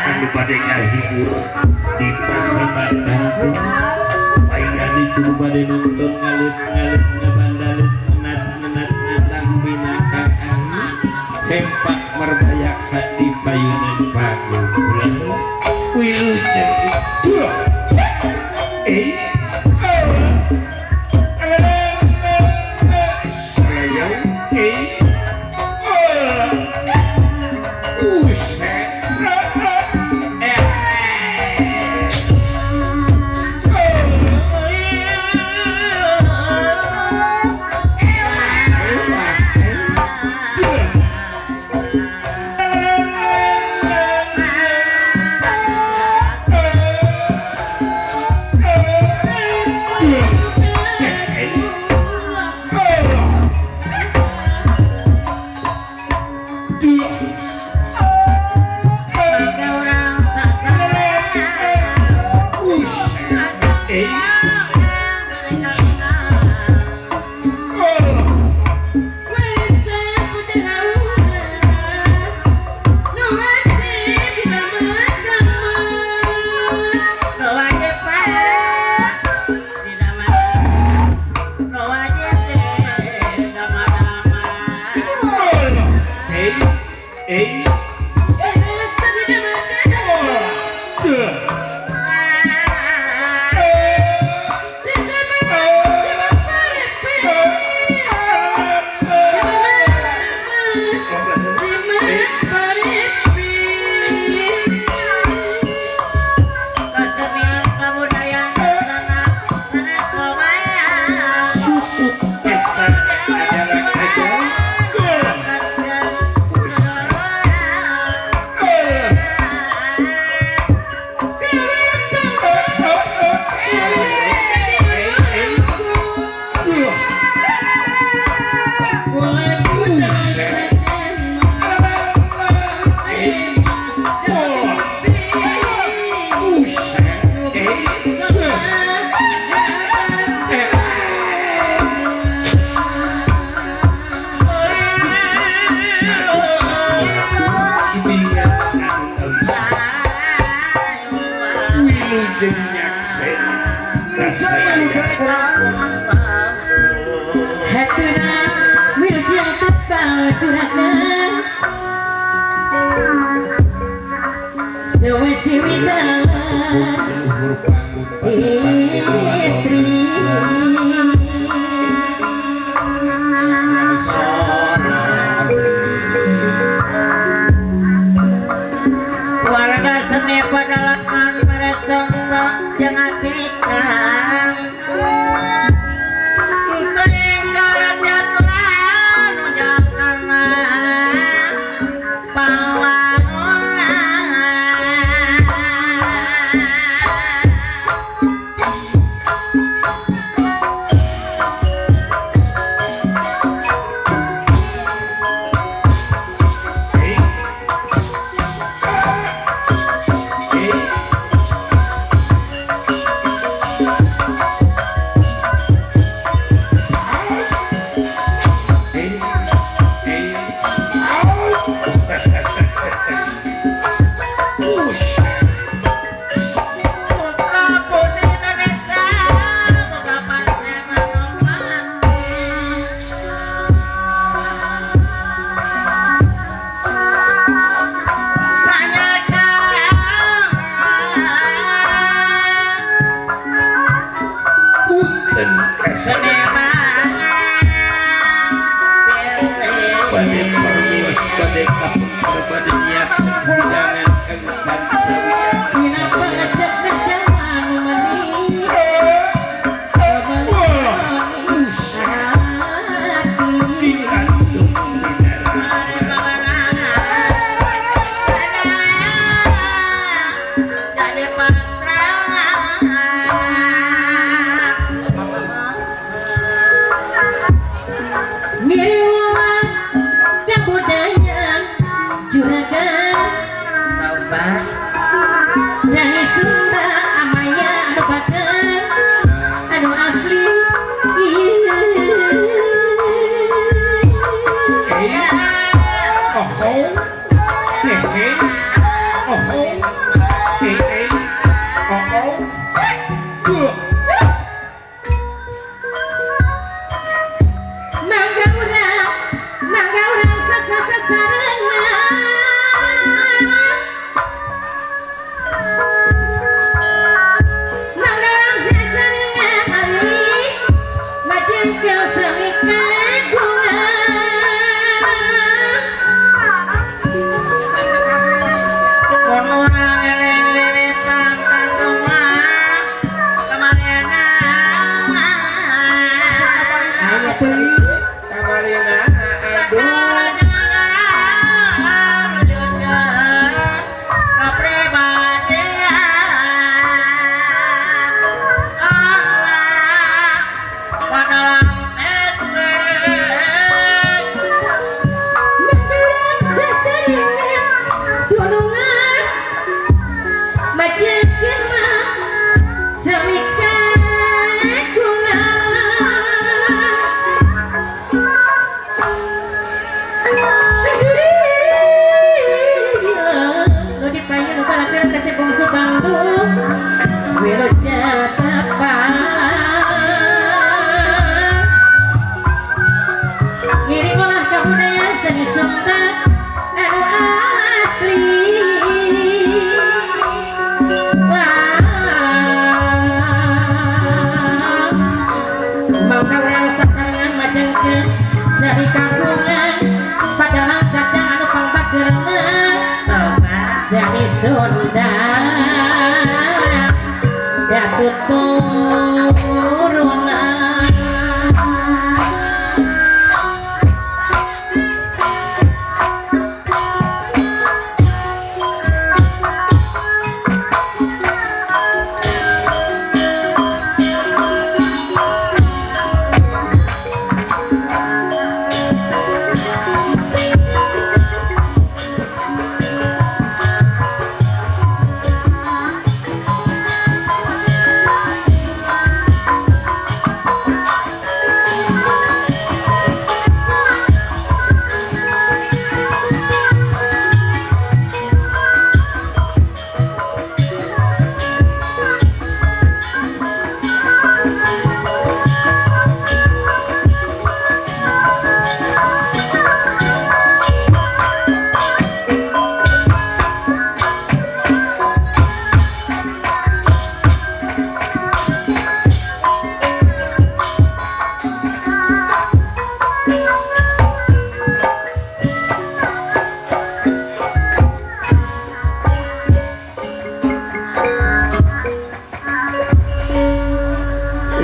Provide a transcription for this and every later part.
anu bade ngahibur di paseban paingan itu bade nonton ngalit-ngalit ngabandalit ngenat-ngenat ngatang binakaan hempak merbayak sak di payunan panggung ulang wilujeng Sewi-sewi dalan istri warga seni pedalaman merecontoh jangan tikang tinggal jatuhan janganlah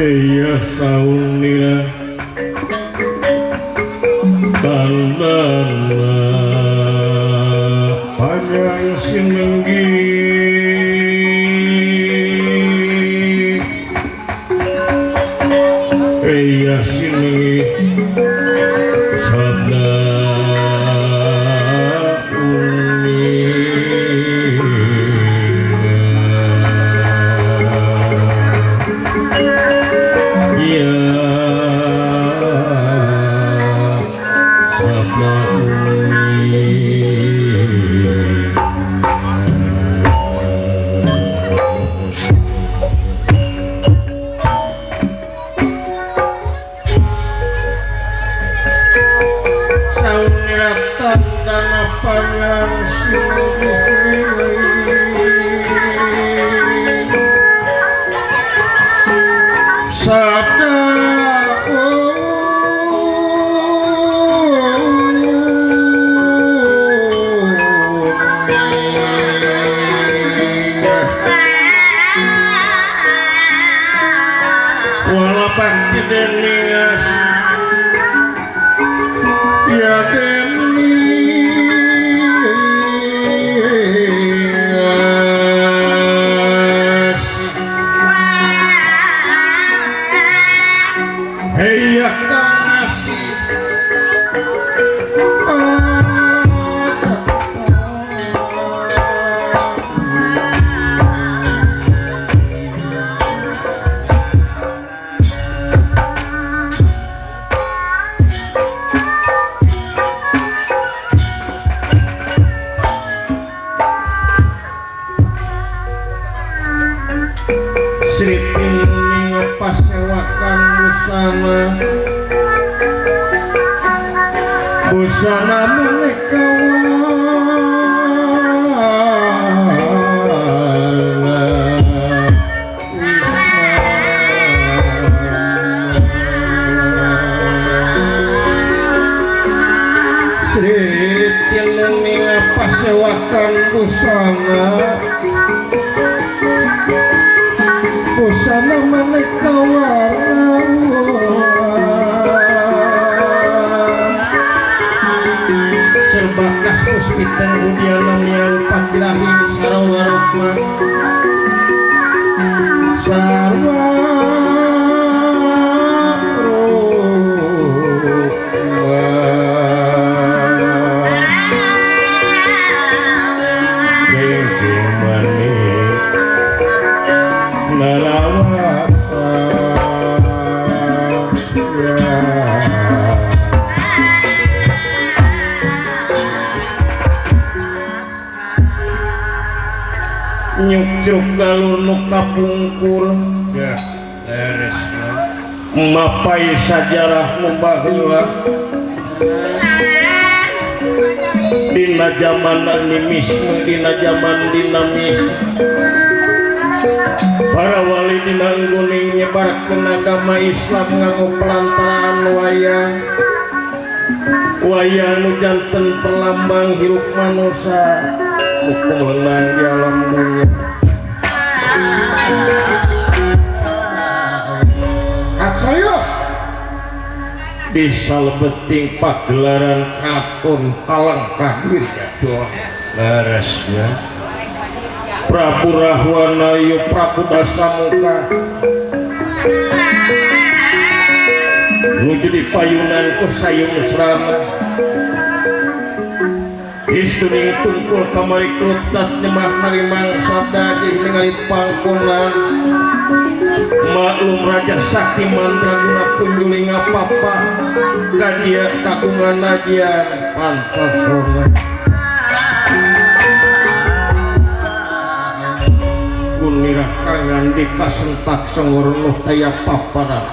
iya saunira tandana panjang sinenggi iya sinenggi sabda busana mereka Sri Tileni pasewakan busana mereka serbakas puspitan udianam yang padrahi sarawarokma nyucuk galunuk kapungkur ya leres mapai sajarah mubahilah dina zaman animisme dina zaman dinamis para wali dina ngguning nyebarkeun agama Islam nganggo pelantaraan wayang nu janten perlambang hirup manusia kemenang di alam dunia serius bisa lebeting pagelaran keraton Alangkah Wirya beresnya Prabu Rahwana yu Prabu Dasamuka nuju di payunan ku sayung serana istuning tungkul kamari klutat nyemah harimang sabda jeung ningali pangkunan maklum Raja Sakti Mandraguna punjuling apa-apa kadia kagungan najian Pancasona kunira kangan dikasentak sengurnuh taya paparan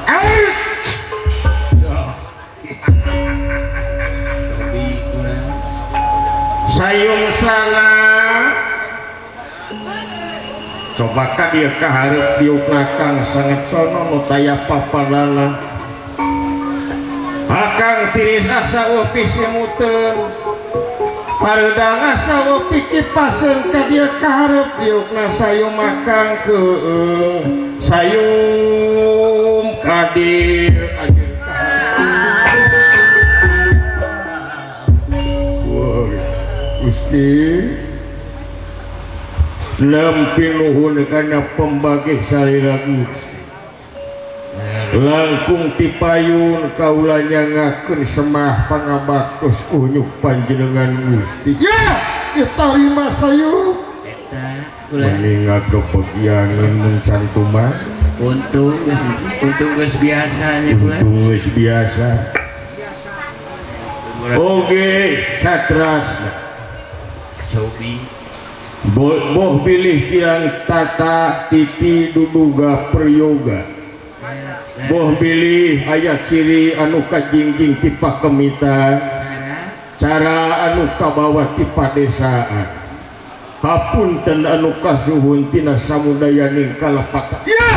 sayung sana coba dia kaharep diukakang sangat sono nutaya papadana akang tiris asa upi simuten paredang asa upi kipasen ka dia kaharep diukna sayung makang ke sayung hadir anjeun Gusti lampi nuhun kana pembagi salira Gusti langkung tipayun kaula nyangakeun semah pangabaktos unyuk panjenengan Gusti ya ditarima sayup eta ulah meningat kepegiangan mencantuman untung geus biasanya ulah untung geus biasa oke satrasna cobi boh pilih kirang tata titi duduga peryoga boh pilih ayat ciri anu kajingjing ti pakemita cara anu kabawa ti padesaan hapunten anu kasuhun tina samudayaning kalepatan ya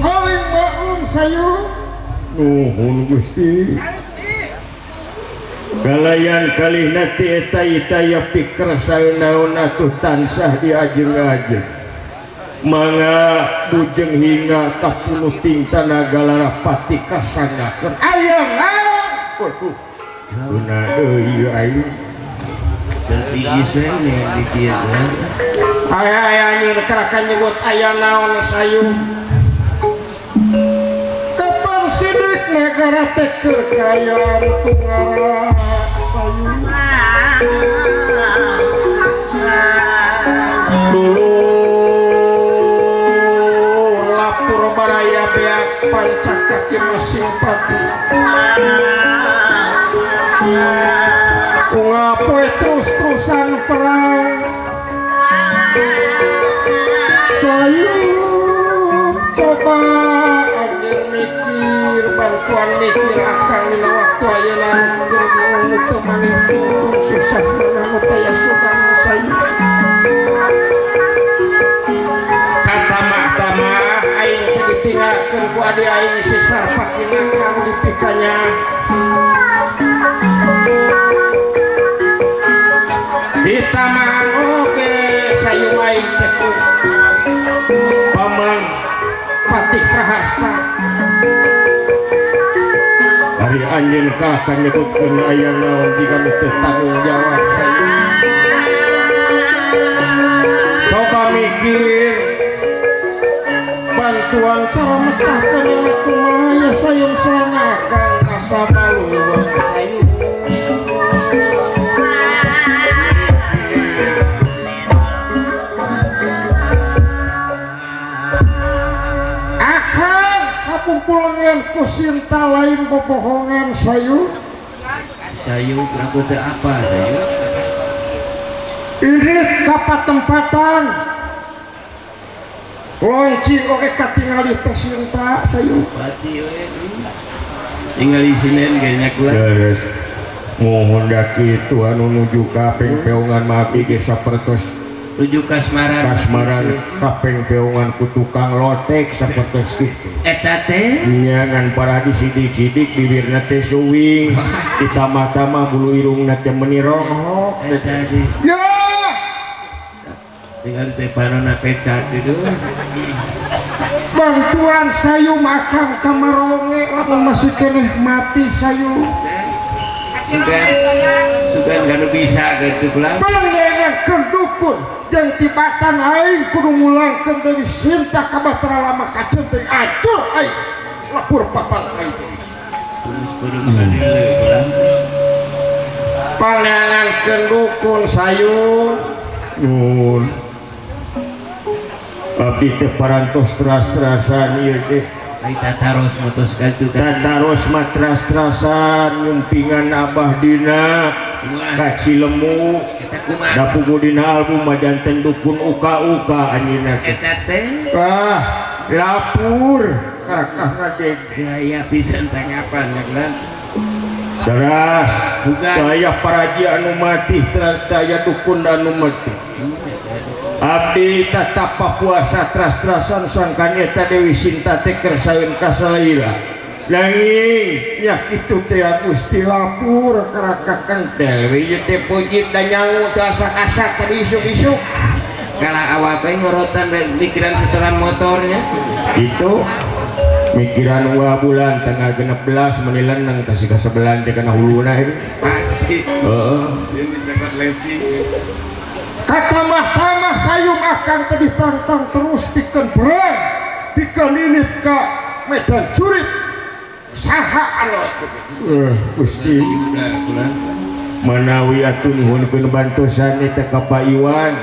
saling maklum sayur nuhun Gusti galayan kalih nati eta itaya pikir saeunaun atuh tansah diajeng-ajeng mangga bujeng hingga kapuluting tanaga larapati kasangakeun ayang waduh guna deui aing terpigis we nih di kieu aya anjeun karakan nyebut aya naon sayung kapan sidik negara teh keur kaya tungara sayung dulu lapur baraya beak pancakaki masing pati ngapoe terus-terusan perang sayung coba anjir mikir bantuan mikir akang dina waktu ayeuna keur bingung teu manipun susah mananu teh sukan sayung kata aing teh ditinggalkeun ku adi aing si sarpatina kang dipikanya ditamang oke sayung aing teh Bambang Patih Prahasta dari anjeun kakan nyebutkeun aya naon jika teu tanggung jawab sayung coba mikir bantuan cara metahkeun kumaha ya sayung sanakan kasabaluan sayung kumpulangan kusinta lain bobohongan sayur aku teh apa sayur ini kapat tempatan loncing oke katingali teh sinta sayur pati we tinggal di sinen gayanya kula beres mohon daki itu anu nuju ka pengpeongan maapi ge sapertos nuju kasmaran kapeng peongan ku tukang lotek sapertos kitu eta teh nya ngan para disidik-sidik bibirna teh suwing ditambah-tambah bulu irungna teh menirok eta teh ya tinggal teh panonna pecat itu bantuan sayum akang kamaronge lamun masih keneh mati sayum sugan kanu bisa gitu pulang pandengan kendukun jeung tibatan aing kudu ngulangkeun deui sinta ka Bahtera Lama Kaceung teh acur aing lapur papan aing terus kudu mengadil pulang pandengan kendukun sayung nun abdi teh parantos teras-terasan ieu teh kita taros mutuskan itu kan taros matras-terasan nyumpingan abah dina ka Cilemu kita kumaha da pugu dina album majanten dukun uka-uka anjeunna eta teh lapur kakak ngadeg gaya pisan tanggapan kan deras juga daya paraji anu mati daya dukun anu mati abdi tatap puasa tras-trasan sangkan eta Dewi Sinta teh keur saeun kasalaira nanging nya kitu teh Gusti lapur karaka kentel we teh pojit da nyangu teh asak-asak tadi isuk-isuk kalah awak teh ngorotan pikiran setoran motornya itu mikiran 2 bulan tanggal 16 menilan nang tasih ka sebelah teh kana huluna itu pasti heeh sini cepat lesi kata mahkamah sayung akan tadi tantang terus pikeun perang pikeun linit ka medan jurit saha anu Gusti udah pulang manawi atuh nuhunkeun bantosan eta ka Pak Iwan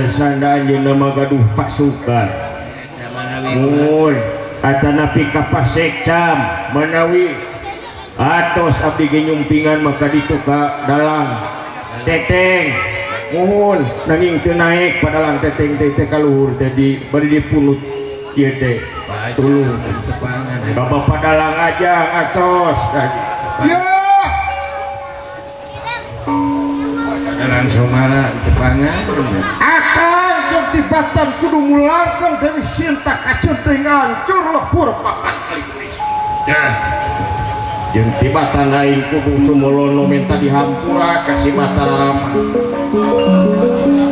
Sanda anjeunna mah gaduh pasukan mun atana pika pasekcam manawi atos abdi ge nyumpingan maka ditu ka dalang teteng mohon nanging teu naik padalang teteng teh kaluhur tadi bari dipunut kieu teh tulung tepangan ka bapak dalang aja atos ya dalam somala tepangan akan jeung tibatan kudu mulangkeun Dewi Sinta kaceuting hancur lebur papat kali geus dah jeung tibatan lain kudu sumolono minta dihampura ka si Mataram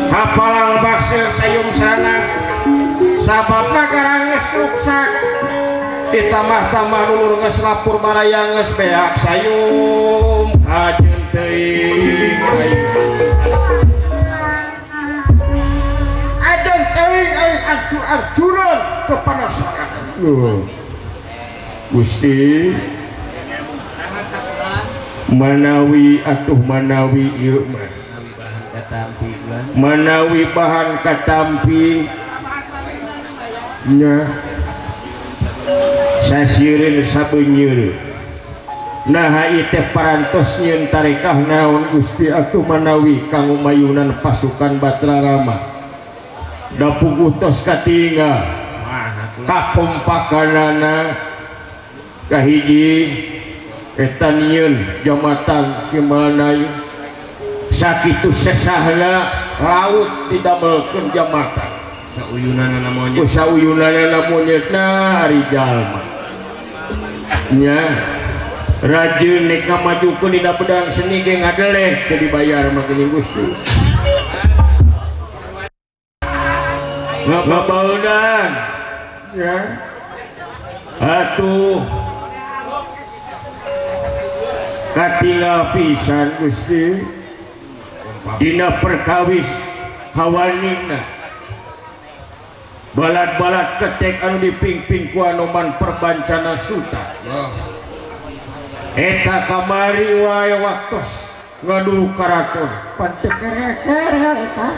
hapalang basil sayung sana sababna garang geus ruksak ditamah-tamah dulur geus lapur baraya geus beak sayung kajeun teuing adan teuing aing arjunan kepanasan Gusti manawi atuh manawi ieu mah manawi bahan katampi nya sasieureun sabeunyeun nah ieu parantos nyieun tarekah naon Gusti atuh manawi kanggo mayunan pasukan Batrarama da puguh tos katinggal kakompakanana kahiji eta nyieun jamatan Simbalanayu sakitu sesahna laut didamelkeun jamatan sauyunana monyet sauyunana monyetna ari jalma nya rajeun nek ngamajukeun dina bedang seni ge ngadeleh teu dibayar mah geuning Gusti ngabaeudan ya atuh katinggal pisan Gusti dina perkawis kawanina balat-balat ketek anu dipingpin ku Anoman Perbancana Suta eta kamari wae waktos ngaduh karaton panteu kere-kere eta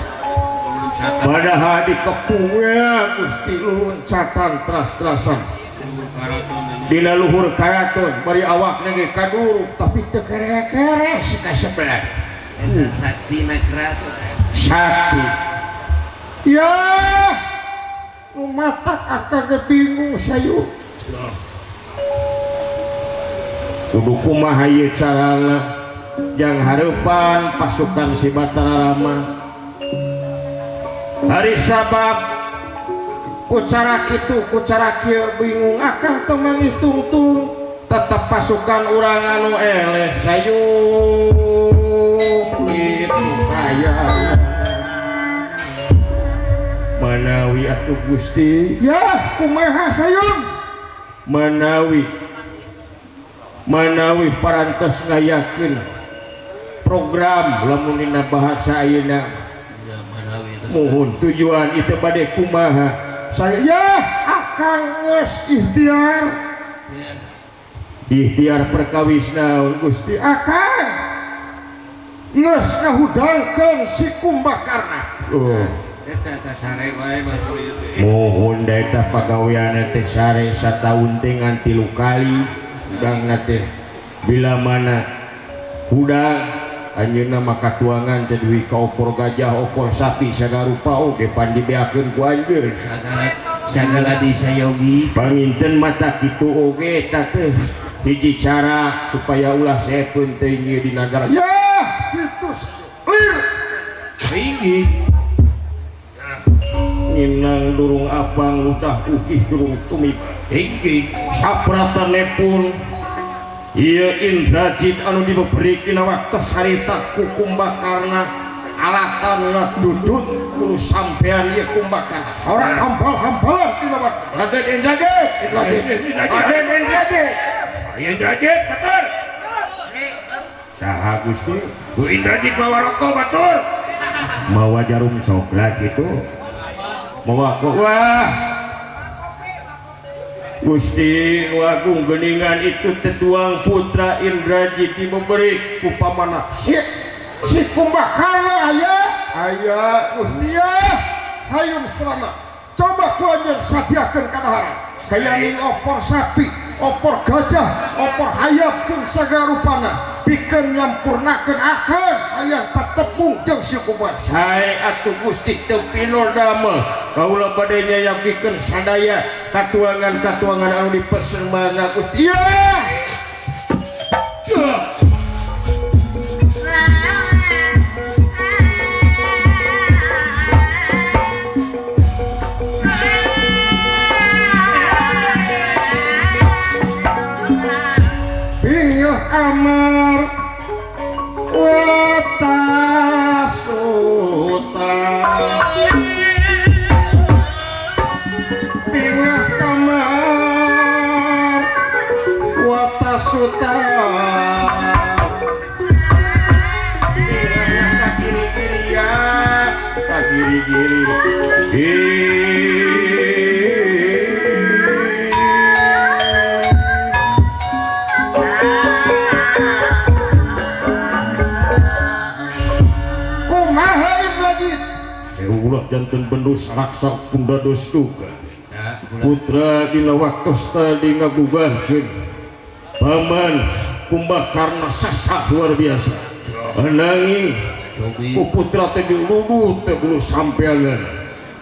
padahal dikepung ya Gusti loncatan tras-trasan dina luhur karaton bari awakna ge kaduruk tapi teu kere-kere si ka sebelah eta sakti karaton sakti ya matak akan ge bingung sayur kudu kumaha ieu carana jang hareupan pasukan si Batararama hari sabab kucara kitu kucara kieu bingung akang teu manghitung-tung tetep pasukan urang anu eleh sayung itu kaya manawi atuh Gusti ya kumaha sayung manawi parantos ngayakeun program lamun dina bahasa ayeuna mohon tujuan itu bade kumaha saya ya akan geus ikhtiar perkawis naon Gusti akan geus ngahudangkeun si Kumbakarna eta sare wae mohon da eta pagawean teh sare sataun teh ngan 3 kali udang teh bila mana hudang anjeunna maka tuangan teh duwi ka opor gajah opor sapi sagala rupa oge pan dibeakeun ku anjeun sagala disayogi panginten mata kitu oge eta teh hiji cara supaya ulah sepeun teh ieu di nagara ya kitu tinggi nginang durung apang udah ukih durung tumit tinggi sapratanepun ieu Indrajit anu diberi dina waktos harita ku Kumbakarna alatan dudut kudu sampean ieu kumbakan orang hampal-hampalan di bawah Raden Indrajit Raden Indrajit Indrajit batur saha Gusti Bu Indrajit bawa rokok batur mawa jarum coklat gitu mawa wah Gusti Agung geningan itu tetuang putra Indrajit diberi ku pamanah si kumbakana aya Gusti ya hayung serana coba ku anjeun sadiakeun kadahara sayaning opor sapi opor gajah opor hayam jeung sagarupana pikeun nyampurnakeun akeun aya patepung jeung si kumbak sae atuh Gusti teu pinul damel kaula bade nyayapikeun sadaya katuangan-katuangan anu dipesen mana Gusti ya Amar watasuta bingah kamar watasuta bingah kiri-kiri ya kiri-kiri jantan bendus raksa kundados juga putra dina waktos tadi ngagubahkeun paman kumbah karena sasa luar biasa ananging ku putra teh diluluh teh kudu sampeanan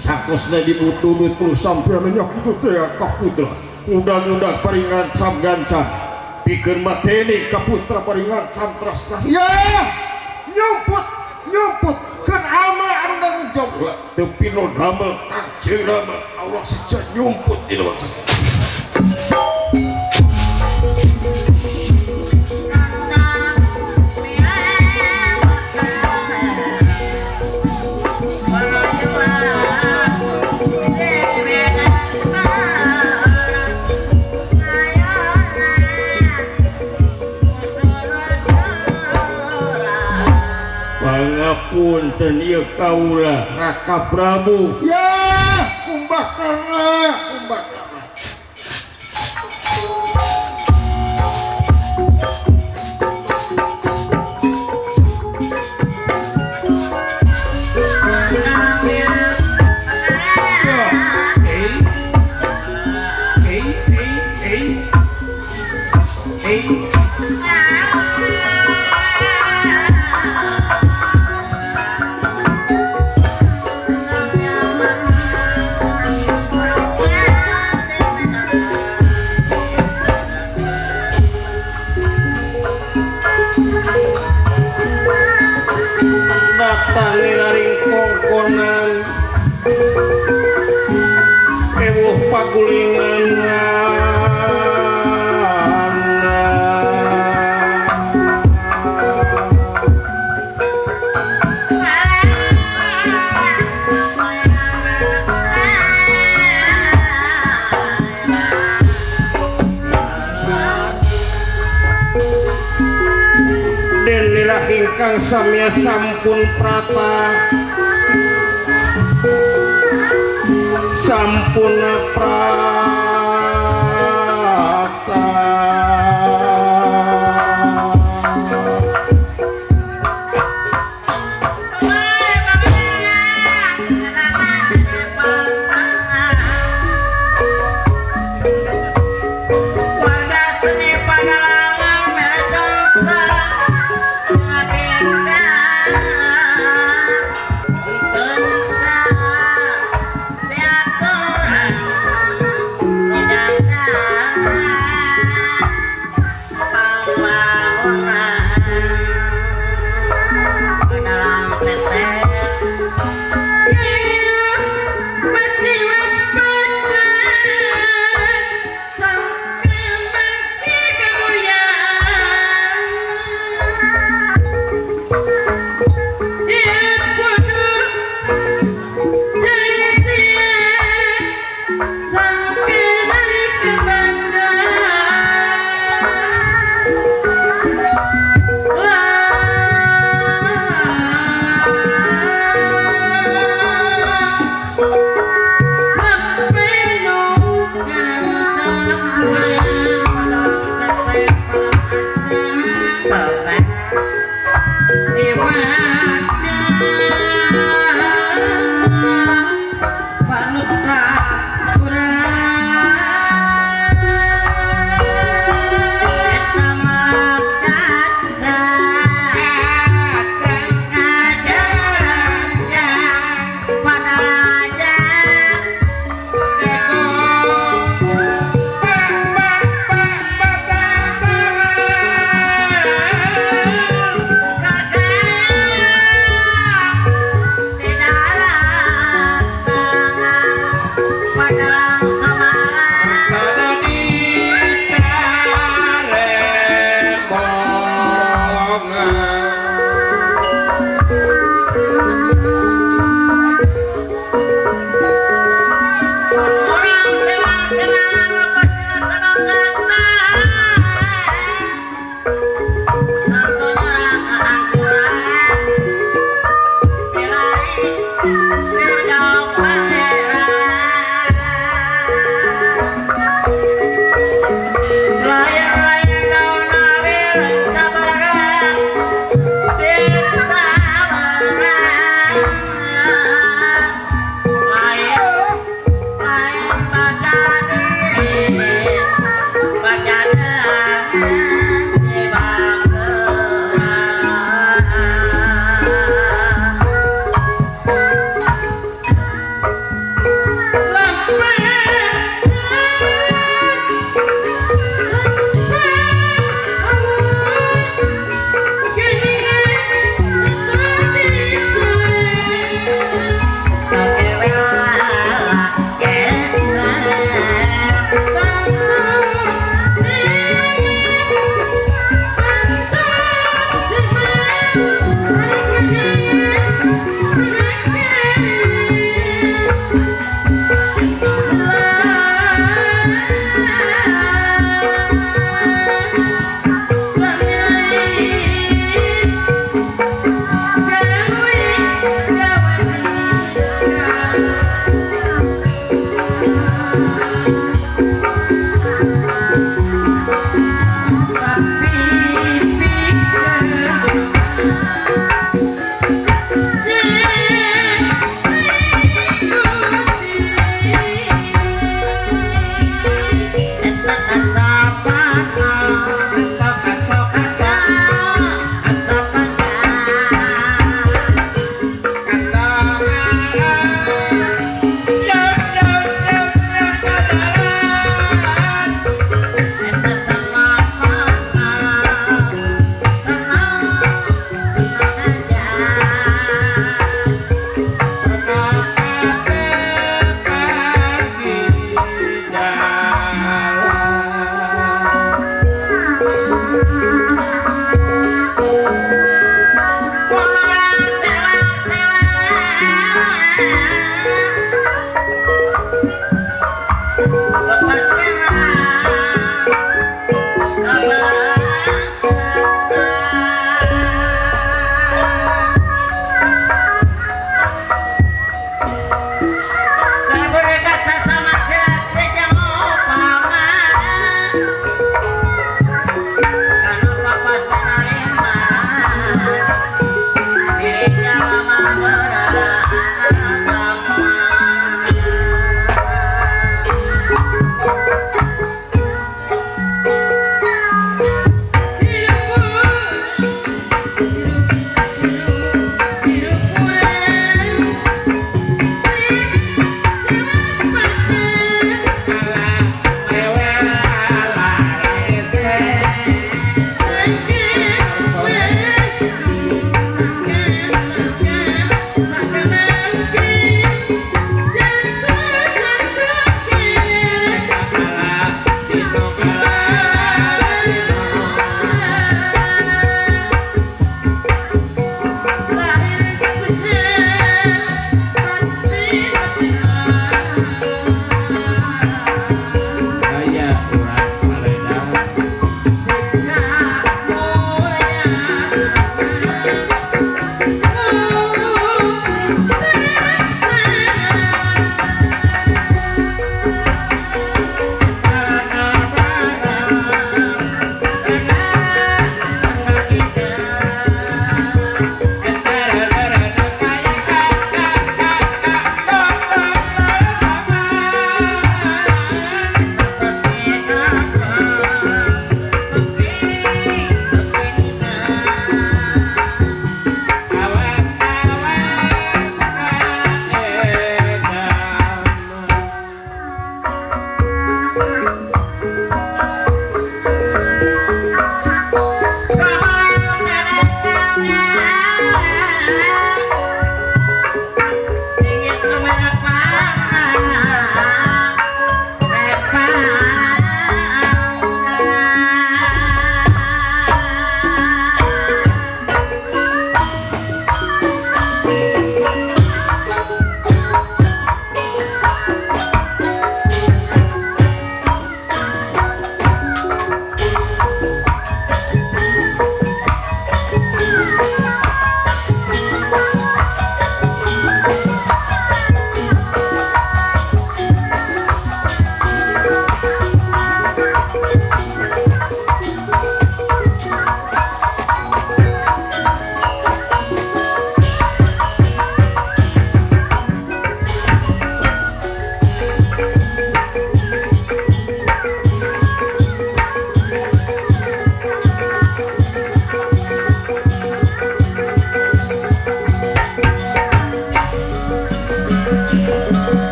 sakosna dibutudut kudu sampeanan nya kitu teh ka putra mudah-mudah paringan cam gancang pikeun mateni ka putra paringan cam tras-tras ya nyumput keun ama anu nanggung jawab teu pino damel kaceu damel Allah sejak nyumput di luar punten ieu kaula Raka Prabu ya kumbakana pagulingan den nirah ingkang samya sampun prata sampun prata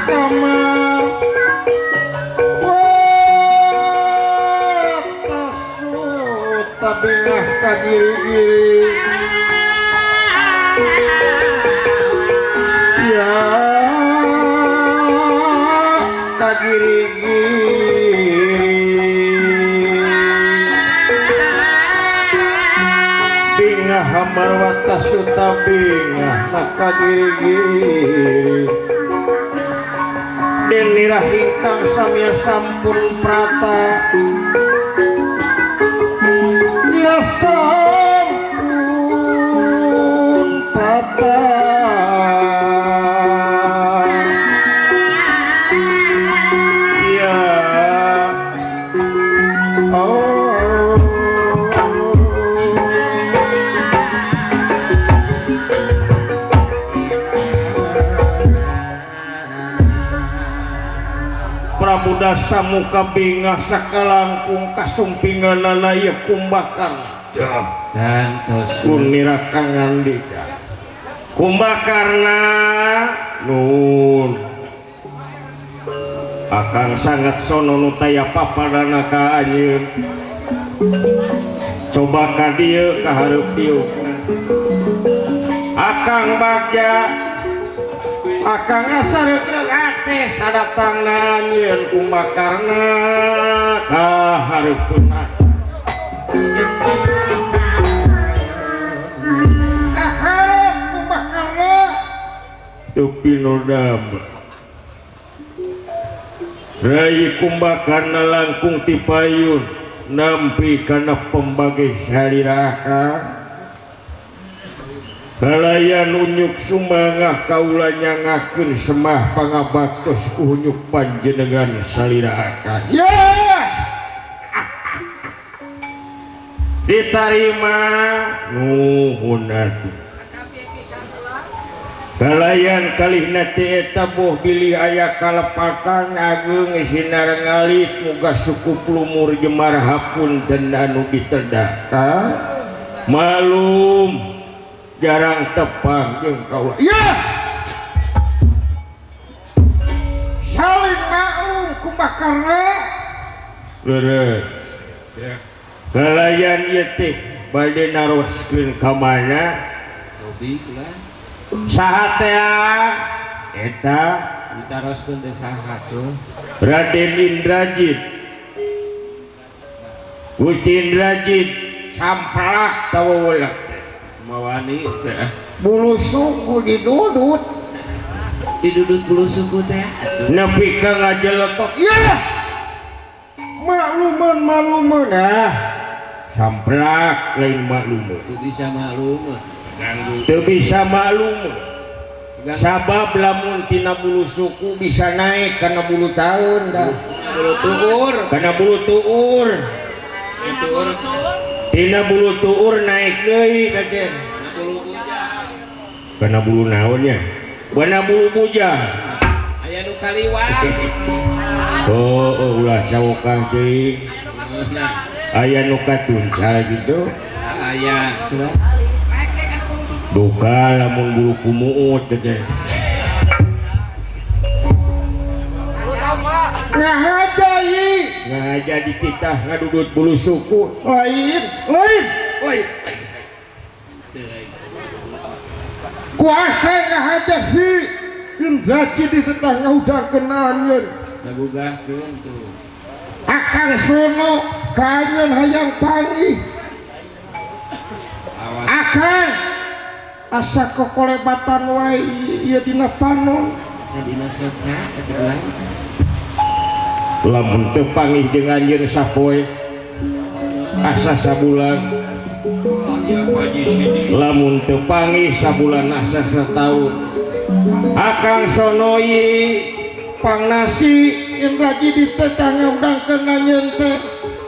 kamar wah tasut tabingah kagiri-giri ya kagiri-giri bingah hamar watasut tabingah kagiri-giri denirah ingkang samya sampun prata ya sampun prata ya oh Pramuda samuka bingah sakalangkung kasumpinganana ieu kumbakan gantos kunira kangandika kumbakarna nun akang sangat sono nu taya papadana ka anjeun coba ka dieu ka hareup diukna akang bagja akang asareutna ate sadatangna anjeun kumbakarna ka hareupeuna kumbakarna tupi nodam rai kumbakarna langkung ti payun nampi kana pembage saliraka kalayan unyuk sumangah kaula nyangakeun semah pangabaktos unyuk panjenengan saliraka ya ditarima nuhun atuh kalayan kalihna teh eta boh bilih aya kalepatan ageung sinar ngalit muga sukup lumur jemar hapunten anu ditedaka malum jarang tepang jeung kaula ya saling maklum kumbakarna leres ya kalayan ieu teh bade naroskeun ka mana hobi ulah saha teh eta ditaroskeun teh saha tuh Raden Indrajit Gusti Indrajit samprak tawawelak mawani teh bulu suku didudut bulu suku teh nepi ka ngajeletok ya makluman samprak lain makluman teu bisa maklum teu bisa maklum sabab lamun tina bulu suku bisa naik kana bulu taun dah bulu tuur kana bulu tuur tuur tina bulu tuur naik deui kajen bulu bujang kana bulu naonnya kana bulu bujang aya nu kaliwat oh ulah cawokang teuing aya nu katuncal gitu aya duka lamun bulu kumuut teh ngahaja di titah ngadudut bulu suku lain kuasa ngahaja si Indrajit di tetangga udah kenanyeun ngagugahkeun tuh akang sono kanyeun hayang panggih akang asa kokolebatan wae ieu dina panon sadina soca atuh lamun teu panggih jeung anjeun sapoe asa sabulan lamun teu panggih sabulan asa sataun akang sonoi pangnasi Indrajit di tetangga udang kenanyeun teh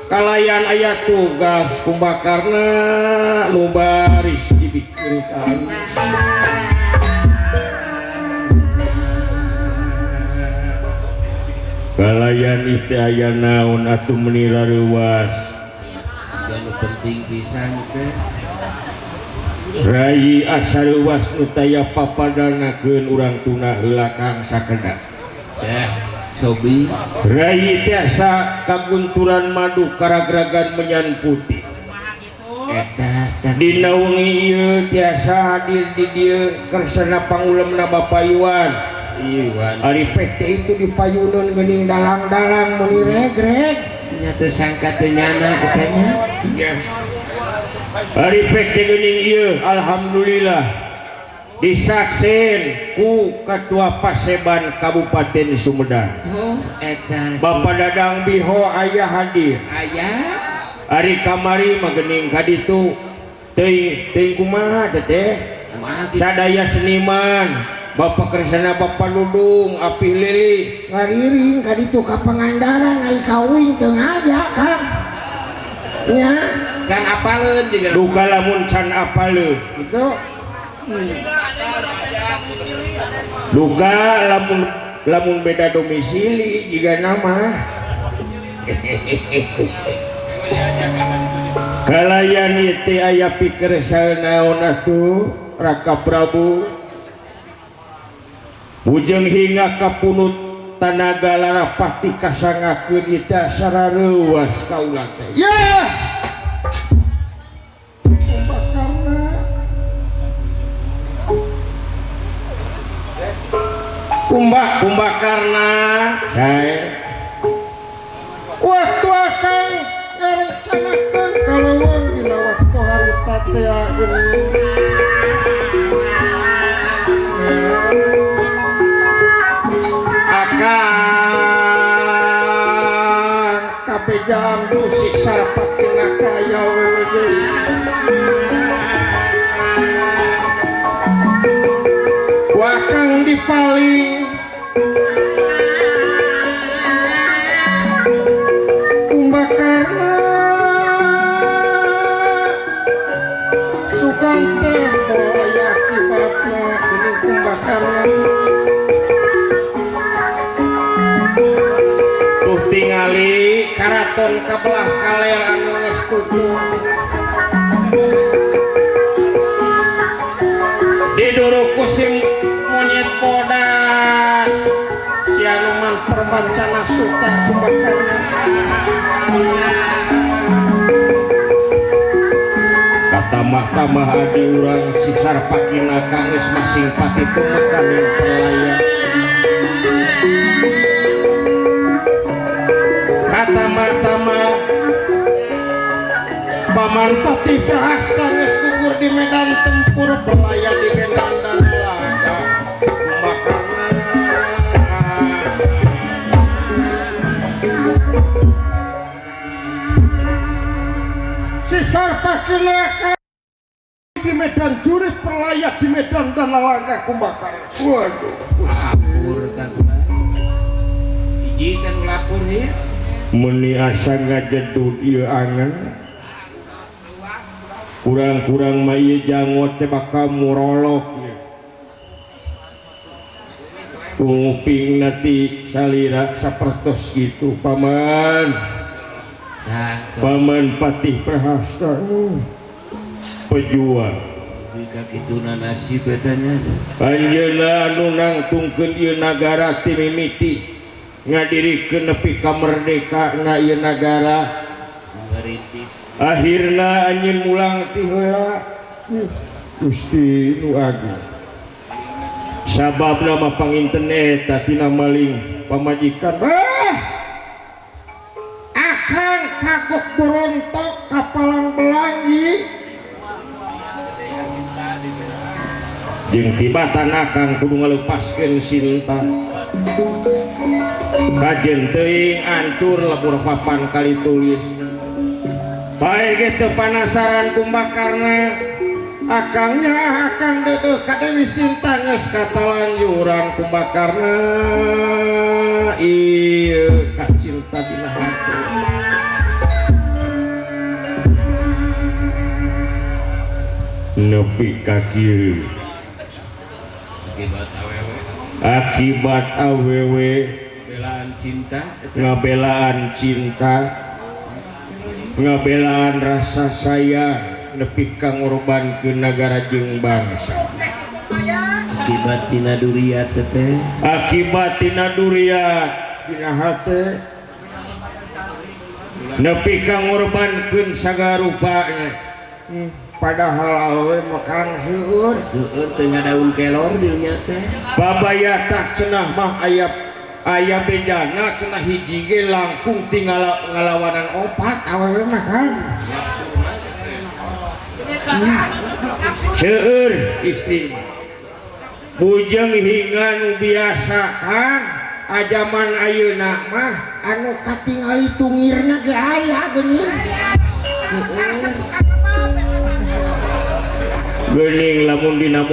kalayan aya tugas kumbakarna nu baris dibikeun kalayan teh aya naon atuh meuni rareuwas anu penting pisan teh rai asareuwas nu taya papadanakeun urang tuna heula kang sakedak ya sobi Rai tiasa kagunturan madu karagragan menyan putih dina wengi ieu tiasa hadir di dieu kersana pangulemna Bapak Iwan. Iwan Ari pek teh itu dipayuneun geuning dalang-dalang meni regreg nya teu sangka teu nyana katanya. Ari pek teh geuning ieu alhamdulillah disaksen ku Ketua Paseban Kabupaten Sumedang. Oh eta Bapak Dadang Biho aya hadir. aya Ari kamari mah geuning kaditu teuing kumaha teh sadaya seniman Bapak Kersana Bapak Dudung Api Lili ngariring kaditu ka Pangandaran ai kawin teu aja Kang nya can apaleun juga duka lamun can apaleun gitu duka lamun beda domisili jiga nama kalayan itu aya pikir naon atuh Raka Prabu bujeng hingga kapunut tanaga larapati kasangakeun ita sarareuwas kaula teh ya kumbakarna saya waktu akan ngerencanakan kalauan dina waktu harita teh akan kabejaan musik sarapakina kaya wewe wakang dipaling kumbakarna sukan teh boya akibatna ini kumbakarna tuh tingali karaton kabelah kaler anu geus tutup diduruk kusim monyet bodas si anuman perbancana suta kumbakarna katamah-tamah adi urang si sarpakina kangis masing pati tumekanin pelaya katamah-tamah Paman Pati Prahasta geus gugur di medan tempur pelaya di medan dan laga si sarpakina di medan jurit pelaya di medan dan laga kumbakar waduh lapor tangga hiji kan lapor ya meni asa ngajedut ieu angen kurang-kurang mah ieu jangot teh bakal murolok nguping nanti salira sapertos gitu paman Paman Patih Prahasta pejuang jika kituna nasib betanya anjeunna anu nangtungkeun ieu nagara ti mimiti ngadirikeun nepi ka merdeka na ieu nagara ngeritis akhirna anjeun mulang ti heula Gusti nu agung sababna mah panginten eta tina maling pamajikan akang kagok berontok kapalang belangi jeung tibatan akang kudu ngalepaskeun Sinta kajen teuing ancur lebur papan kali tulis bae kitu panasaran kumbakarna akangnya akang dedeuh ka Dewi Sinta geus katalanjuran kumbakarna ieu ka cinta dina hati nepi ka kieu akibat awewe belaan cinta ngabelaan rasa sayang nepi ka ngorbankeun nagara jeung bangsa akibat tina duriat teh akibat tina duriat dina hate nepi ka ngorbankeun sagarupana padahal awe makang seueur teu ngadaun kelor dieu nya teh babayata cenah mah aya bedana cenah hiji ge langkung tinggal ngalawanan opat awewe mah kan seueur istri bujeng hingga nu biasa kan ajaman ayeuna mah anu katingali tungirna ge aya geuning geuning lamun dina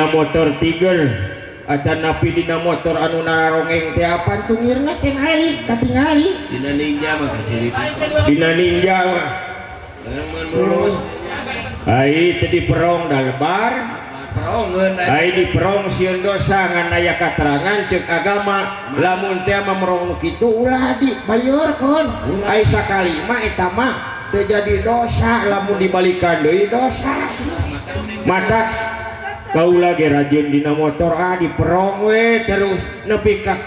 motor Tiger acan napi dina motor anu narongeng teh apan tungirna teh katingali dina ninja mah kaciri dina ninja mah mulus ai teh diperong da lebar perongeun ai diperong sieun dosa ngan aya katerangan ceuk agama lamun teh mah merong nu kitu ulah dibaliurkeun ai sakali mah eta mah teu jadi dosa lamun dibalikan deui dosa mata kaula ge rajin dina motor diperong we terus nepi ka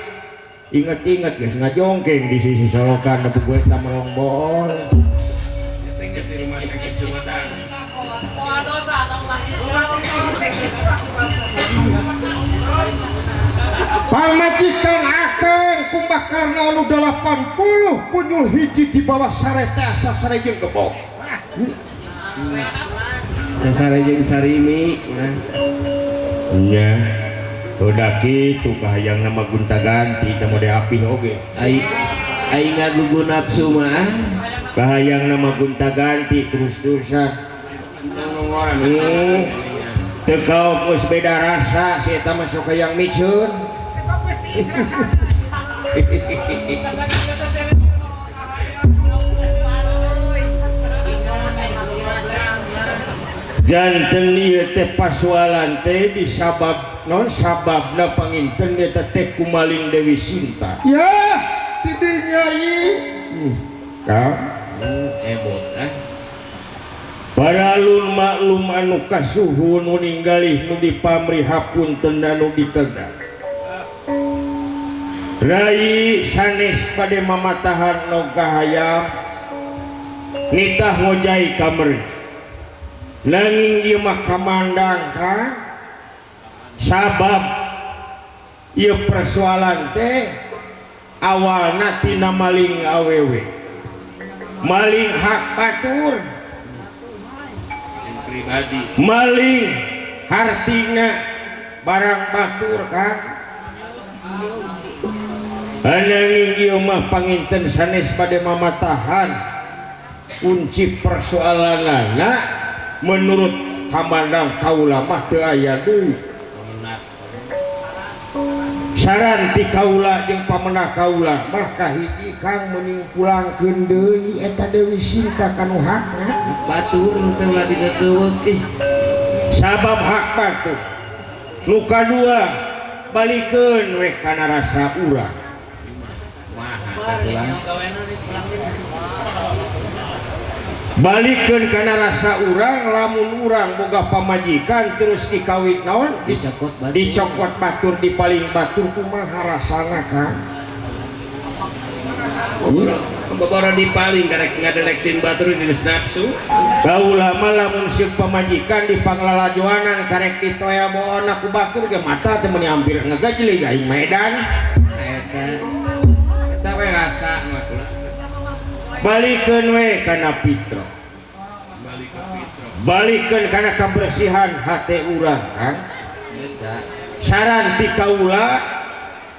inget-inget geus ngajongkeng di sisi solokan nepi gue ta merong bol inget di rumah sakit Sumedang pamajikan akeng kumbakarna anu 80 punyul hiji di bawah sareta sasarejeung gebok sasarejeung sarimi nya udah kitu kahayang nama gunta ganti teh mode api oge ai ngagugu nafsu mah kahayang nama gunta ganti terus-terusan teu kaok geus beda rasa si eta mah sok hayang micun janten ieu teh pasualan teh disabab non sababna panginten eta teh kumaling Dewi Sinta ya tidinya ieu ka emot para alun maklum anu kasuhun nu ninggalih nu dipamri hapunten anu ditenda rai sanes pade mamatahan noga hayam nitah ngojai kameri nanging ieu mah kamandang ka sabab ieu persoalan teh awalna tina maling awewe maling hak batur pribadi maling hartina barang batur kan ananging ieu mah panginten sanes pade mamatahan kunci persoalanana menurut kamandang kaula mah teu aya deui saran ti kaula jeung pamenah kaula mah kahiji kang mending pulangkeun deui eta Dewi Sinta kanu hakna batur teu ulah digeukeuk sabab hak batur nu kadua balikeun we kana rasa urang balikeun kana rasa urang lamun urang boga pamajikan terus dikawin naon dicokot batur dipaling batur kumaha rasana kan babara dipaling karek ngadelektin batur geus nafsu kaula mah lamun sieun pamajikan dipanglalajoanan karek ditoya boona ku batur ge mata teh meuni hampir ngagajlig aing medan eta we rasa mah balikeun we kana fitro balikeun kana kabersihan hate urang kan saran ti kaula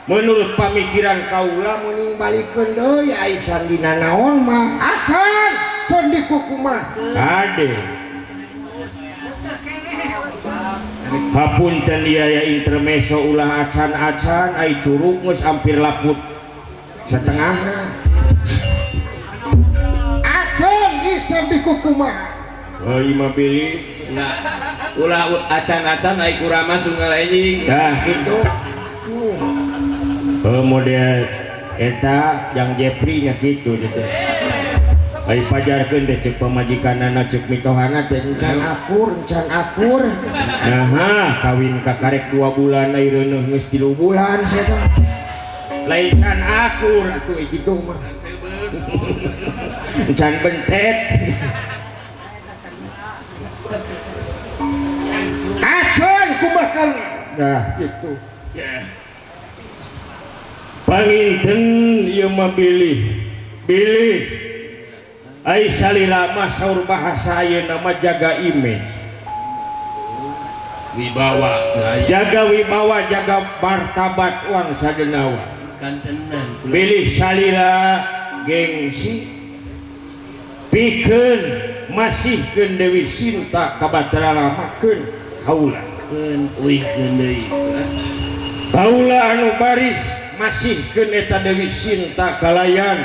menurut pamikiran kaula mending balikeun deui ai sandina naon mah acan can dikukumah ade hapunten ieu ya intermezzo ulah acan-acan ai curug geus hampir laput setengahna acan can dikukumah euy mah pilih ulah acan-acan ai kurama sunggal enjing dah kitu model eta yang Jeffrey nya kitu gitu Ai pajarkeun teh ceuk pamajikanana ceuk mitohana teh encan akur. Nah, kawin ka karek 2 bulan ai reuneuh geus 3 bulan sia teh. Lain can akur atuh kitu mah. Encan bentet. Acan kumaha nah gitu. Panginten ieu mah bilih ai salila mah saur bahasa ayeuna mah jaga image wibawa jaga martabat uang sadenawa kantenan pilih salila gengsi pikeun masihkeun Dewi Sinta ka Batara Rama-keun kaula uihkeun deui kaula anu baris masihkeun eta Dewi Sinta kalayan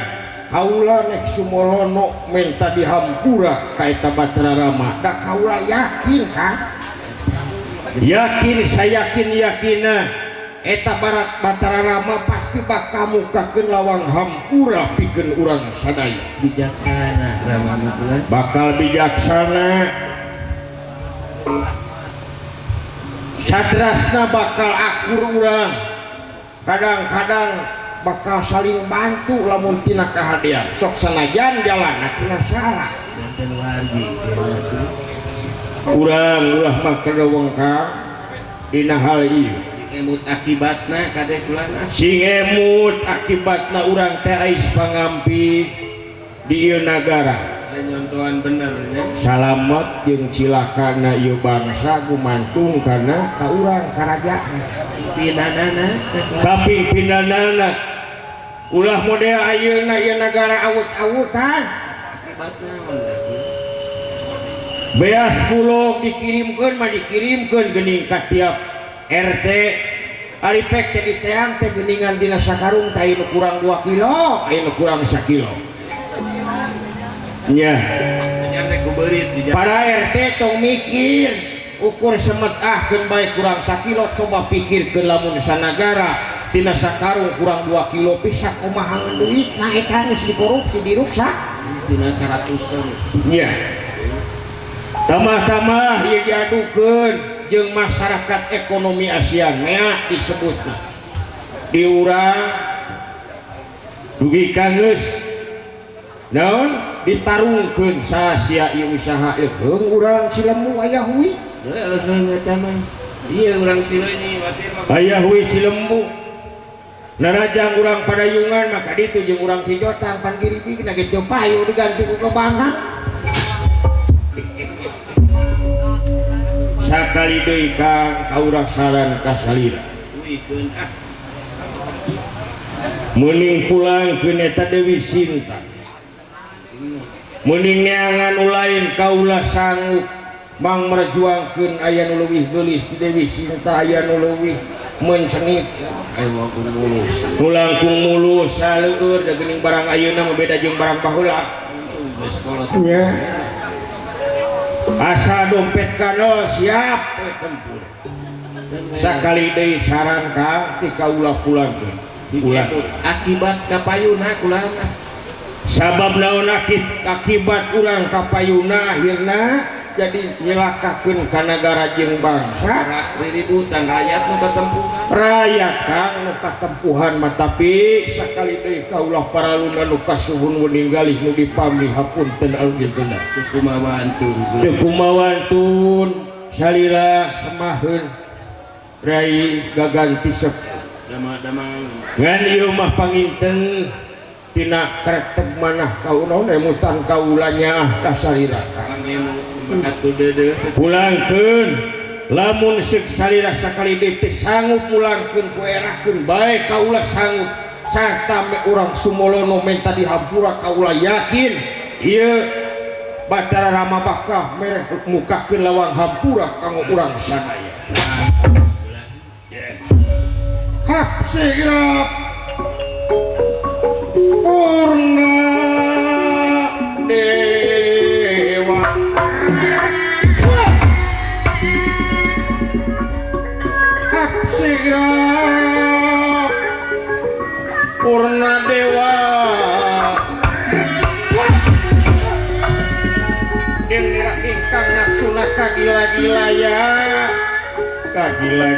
kaula nek sumolono menta dihampura ka eta Batara Rama da kaula yakin kan saya yakin eta barat Batara Rama pasti bakal mukakeun lawang hampura pikeun urang sadaya bijaksana Rama bulan bakal bijaksana sadrasna bakal akur urang kadang-kadang bakal saling bantu lamun tina kahadian sok sanajan jalan tina salah dan wargi urang ulah mah kadawengkang dina hal ieu emut akibatna kade kulana sing emut akibatna urang teh ais pangampi di ieu nagara nyontohan bener nya salamet jeung cilakana ieu bangsa gumantung kana ka urang karajaan pimpinanana ulah model ayeuna ieu nagara awut-awutan beas bulog dikirimkeun geuning ka tiap RT ari pek teh diteang teh geuningan dina sakarung teh anu kurang 2 kilo anu kurang 1 kilo nya para RT tong mikir ukur semetahkeun bae kurang 1 kilo coba pikirkeun lamun sanagara tina sakarung kurang 2 kilo bisa kumaha duit nah eta geus dikorupsi diruksak tina 100 ton nya tamah-tamah ieu diadukeun jeung masyarakat ekonomi ASEAN nya disebutna di urang dugi ka geus naon ditarungkeun sasia ieu usaha eueuh urang Cilemu aya huwi eta mah ieu urang Cileunyi aya huwi Cilemu narajang urang Padayungan maka ditu jeung urang Cijotang pan giribi na kitu payu diganti ku Kebangang sakali deui Kang kaurang saran ka salira meuning pulangkeun eta Dewi Sinta meuning neangan lain kaula sanggup mang merjuangkeun aya nu leuwih geulis ti Dewi Sinta aya nu leuwih mencenit langkung mulus saleur da geuning barang ayeuna mah beda jeung barang baheula nya asa dompet kana siap tempur sakali deui saran ka ti kaula pulangkeun akibat ka payuna kulana sabab naon akibat urang ka payuna akhirna jadi nyelakakeun ka nagara jeung bangsa riributan rakyat nu katempuhan rakyat Kang nu katempuhan mah tapi sakali deui kaulah paraluna nu kasuhun ninggalih nu dipamih hapunten algituna teu kumawantun salila semaheun rai gaganti sepuh damang ngan ieu mah panginten tina karekteg manah kaunaon emutan kaulanya ka salira pulangkeun lamun seuk salira sakali detik sanggup pulangkeun kuerakeun bae kaula sanggup sarta me urang sumolono menta dihampura kaula yakin ieu Batara Rama bakal mereh mukakeun lawang hampura kanggo urang sadaya hap sigrap purna dewa hap sigrap purna dewa gila ya gila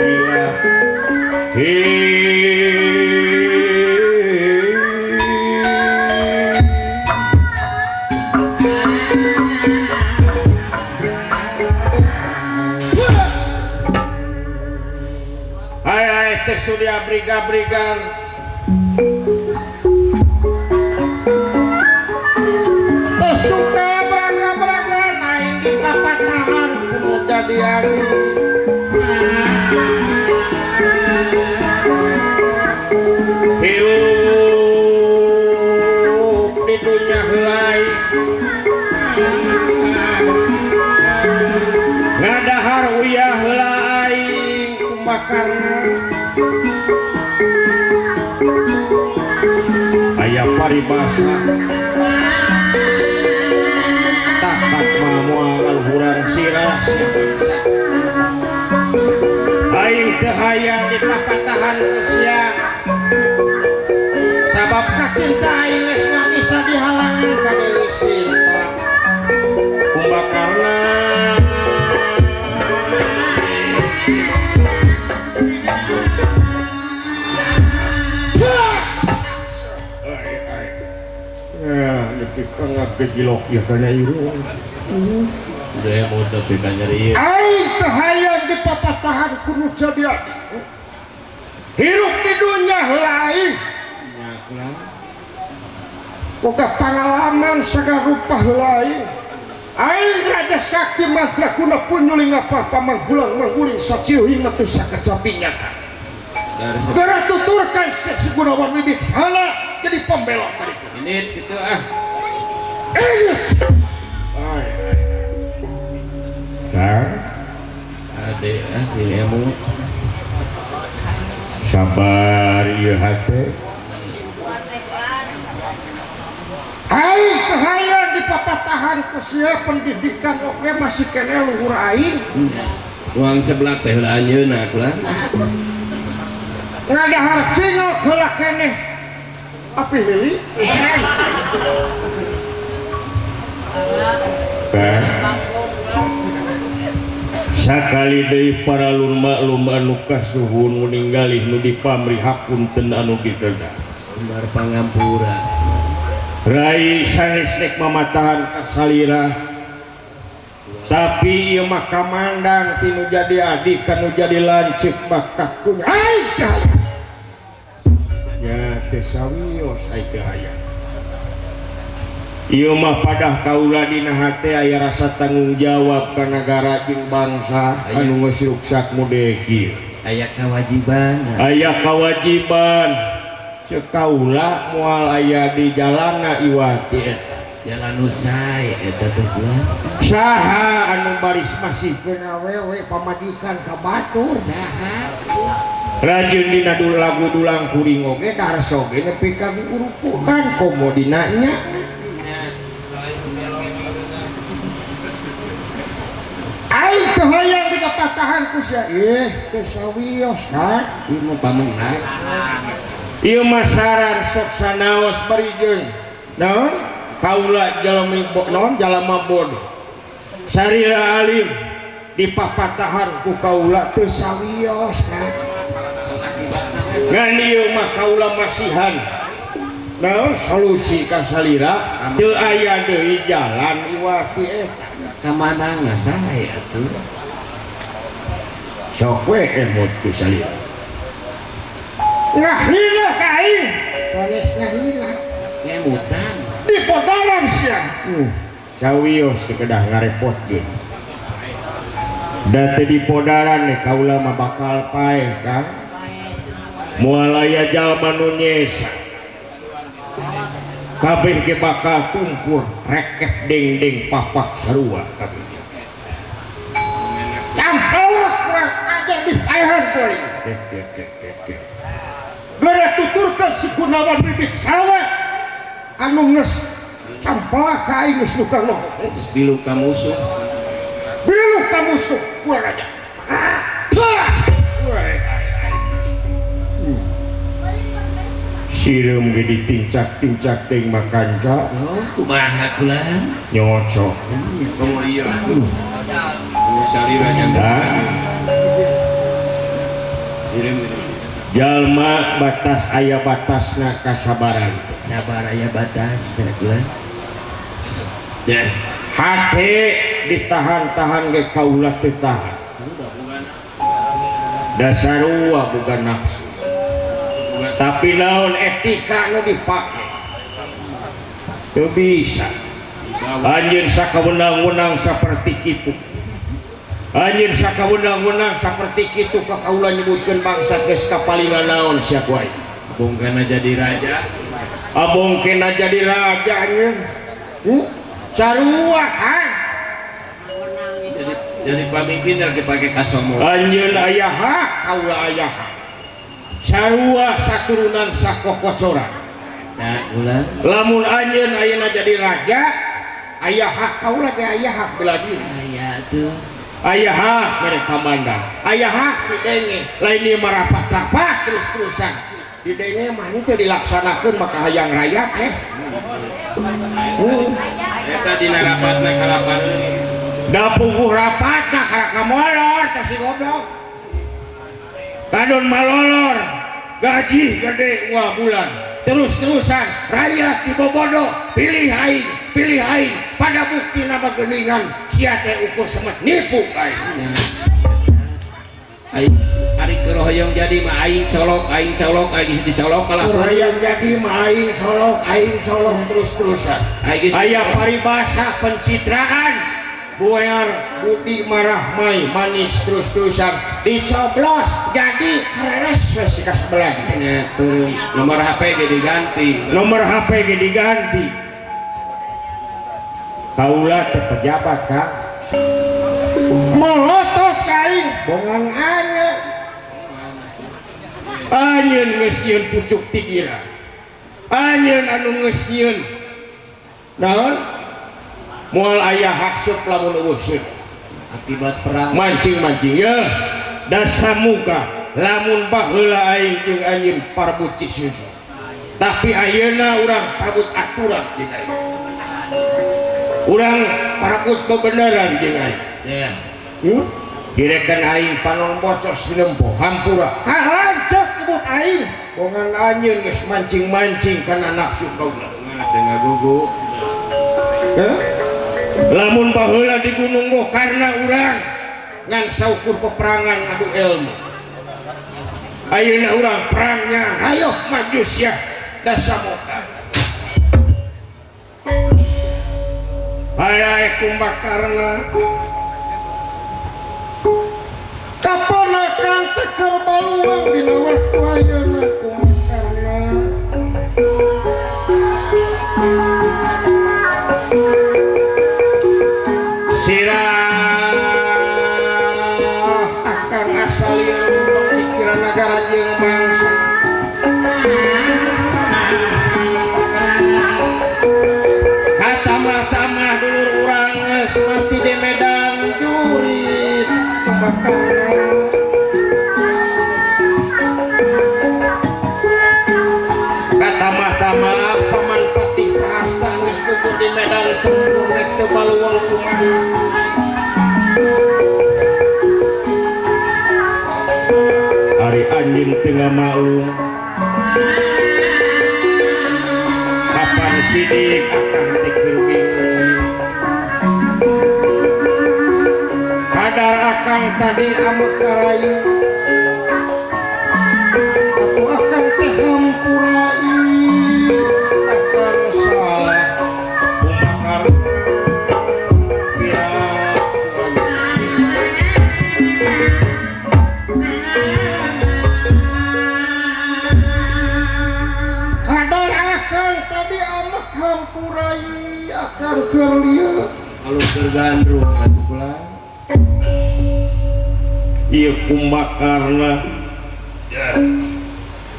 hai teh sudah brigan suka beraga-beraga naik di papatahan kuno jadi adi hirup di dunia helai ngadahar uyah helai kumbakarna aya paribasa takat mamual hurang sirah aing teu hayang di papatahan usia sabab kacinta aing geus bisa dihalangan ka Dewi Sinta kumbakarna kang gejilok ya kana irung udah mau tapi kan nyari aing teu hayang di papatahan kudu jadi hirup di dunia lain nyaklah boga pengalaman sagarupa lain aing raja sakti mantra kuna punyuling apa mangguling saciuhing atuh sakacapinya gara tuturkan segunawan bibit salah jadi pembelot tadi ini gitu Ade si emu sabar ieu hate aing teu hayang di papatahan ku sia pendidikan oke masih kene luhur aing uang sebelah teh lah anjeunna lah ngadahar cingok heula keneh api lili sakali deui para lumba-lumba anu kasuhun ninggalih nu dipamri hapunten anu diteuda bar pangampura rai sanes nek mamatahan kasalira tapi ieu mah kamandang tinu jadi adik kanu jadi lanceuk bakakunya ai ya teh sawios ai teh aya ieu mah padah kaula dina hate aya rasa tanggung jawab ka nagara jeung bangsa anu geus ruksak mude kieu aya kawajiban ceuk kaula moal aya di jalanna iwati eta jalan usai eta teh saha anu baris masihkeun awewe pamajikan ka batur saha rajin dina lagu dulang kuring oge darso ge nepi ka gurupukan komo dina nya aing teu hayang di papatahan ku sia teu sawios kan ieu mah pamenang ieu mah saran sok sanaos barijeun naon kaula jalma bodoh sarira alim di papatahan ku kaula teu sawios kan ngan ieu mah kaula masihan naon solusi ka salira teu aya deui jalan iwati eta kamana ngasae atuh sok we emot ku salira ngahina ka aing sanes ngahina ngemutan di podalan sia cawios teu kedah ngarepotkeun da teu di podalan nih kaula mah bakal paeh kang moal aya jalma nu nyesa kabeh ge bakal tumpur reket deng papak sarua kabeh campelok aja di paehan teh gara tuturkeun si Gunawan bibit sawe anu geus campelak ka aing geus lukang noh bilu ka musuh kurang aja sireum ge ditincak-tincak teh makanca kumaha kulan nyocok komo ieu salira Nah, sirim jalma batas aya batasna kasabaran. sabar aya batas kira-kira Ya, hati ditahan-tahan ge kaula teu tahan. Dasarua bukan nafsu. Tapi naon etika nu dipake. Teu bisa. Anjeun sakawenang-wenang saperti kitu. Anjeun sakawenang-wenang saperti kitu ka kaula nyebutkeun bangsa geus kapalingan naon sia wae. bongkana jadi raja Abongkena jadi raja anjeun. Sarua kan. jadi pamimpin lagi pakai kasomo Anjeun aya hak kaula aya hak. Sarua saturunan sakokocoran. nah ulang Lamun anjeun ayeuna jadi raja, aya hak kaula ge aya hak bela diri. aya tuh Aya hak mereka mandang. Aya hak didenge, lain ieu marapat-rapat terus-terusan. Didenge mah teu dilaksanakeun maka hayang raya eta dina rapatna kalapan da puguh rapatna karaka molor teh si goblok. Kadon malolor, gaji gede 2 bulan. Terus-terusan rakyat dibobodo, pilih aing pada bukti nama geningan sia teh ukur semet nipu aing. aing ari keur hoyong jadi mah aing colok aing dicolok kalah Hayang jadi mah aing colok terus-terusan. Aya paribasa pencitraan buayar budi marah mai manis terus-terusan dicoblos jadi keres ka sebelah. nya turun nomor HP ge diganti Nomor HP ge diganti. Kaula teh pejabat Kak. Melotot kain bongang anjeun. Anjeun geus nyieun pucuk tigira. Anjeun anu geus nyieun. Naon? Moal aya haksut lamun eueuh akibat perang mancing-mancing ya. Da samuga lamun baheula aing jeung anjeun parbut Cisusu. Tapi ayeuna urang parbut aturan jeung aing. Urang parbut kebenaran jeung aing. ya Direkan aing panon bocos dilempo hampura. Kalancok nyebut aing. Bongan anjeun geus mancing-mancing kana nafsu kaula. tengah gugu Lamun baheula di Gunung Gokarna urang ngan saukur peperangan adu ilmu. Ayeuna urang perangnya ayo maju sia da samoka. Aya kumbakarna kaponakan teker baluang dina waktu ayeuna kumbakarna. Sirah akan asal ilmu pemikiran negara jeung bangsa. Tamah-tamah dulur urang geus mati di medan jurit tamah-tamah paman pati prasta geus gugur di medan tempur nek teu baluang kumaha. Ari anjeun teu ngamaung kapan sidik akan tikir bingung. Kadar akang tadi amuk karai aku akan teh hampurai akan salah kumakar pirak kadar akang tadi amuk hampurai akan kerlia kalau tergandrung kan pula ieu kumbakarna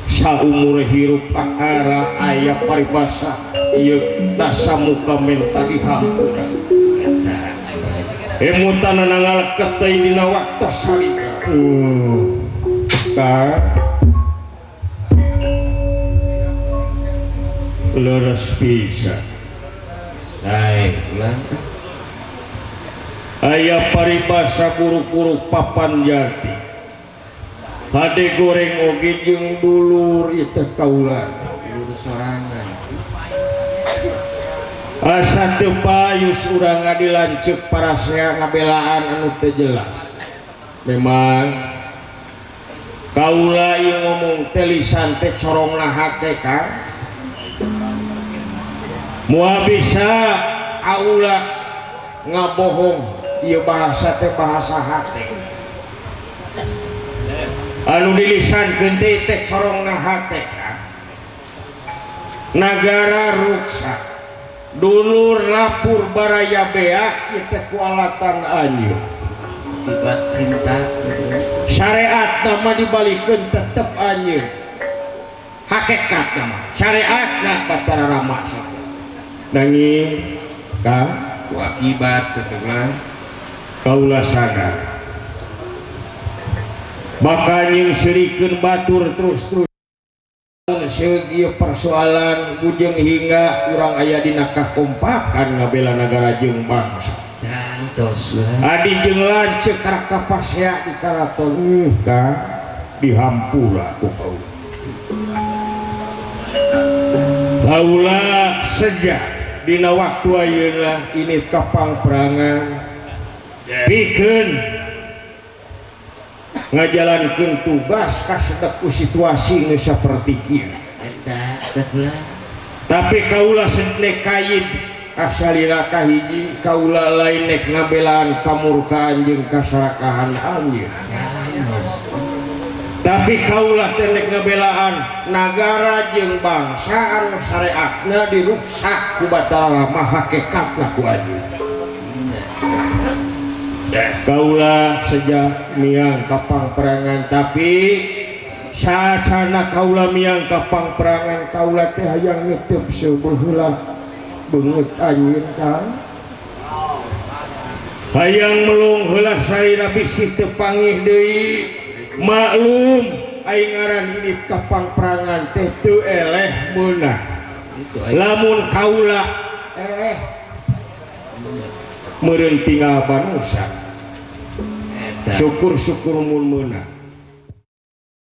saumur hirup akara aya paribasa ieu dasamuka menta dihampura emutana nangaleket teh dina waktu salika ka leres pisan baik ulang aya paribasa buruk-buruk papan jati hade goreng oge jeung dulur ieu teh kaula dulur sorangan asa teu payus urang ngadilanceuk parasea ngabelaan anu teu jelas. Memang kaula ieu ngomong teh lisan teh corongna hate ka moal bisa kaula ngabohong ieu bahasa teh bahasa hate anu dilisankeun deui teh corongna hate ka nagara ruksa dulur lapur baraya bea kita kualatan anjir tiba cinta syariat nama dibalikeun tetep anjir hakikat nama syariatna batara rama nanging ka akibat teteplah kaula sadar maka nying serikeun batur terus seueur persoalan bujeng hingga urang aya dina kakompakan ngabela negara jeung bangsa dantos adi jeung lanceuk karek kapasea di karaton ka dihampura ku kaula laula sejak dina waktu ayeuna ini kapang perangan pikeun ngajalankeun tugas kasedek ku situasi nu saperti ieu tapi kaula sedek kayid asalina kahiji kaula lain nek ngabelaan kamurkaan jeung kasarakahan anjeun tapi kaula teh nek ngabelaan nagara jeung bangsa anu syariatna diruksak ku batara mah hakikatna ku anjeun kaula sejak miang kapang perangan tapi sacana kaula miang kapang perangan kaula teh hayang niteup seueuh heula beungeut anjeun kan hayang melung heula sarina bisi teu pangih deui maklum aing ngaran ini kapang perangan teh teu eleh meunah lamun kaula meureun tinggal banusa syukur-syukur mun meunah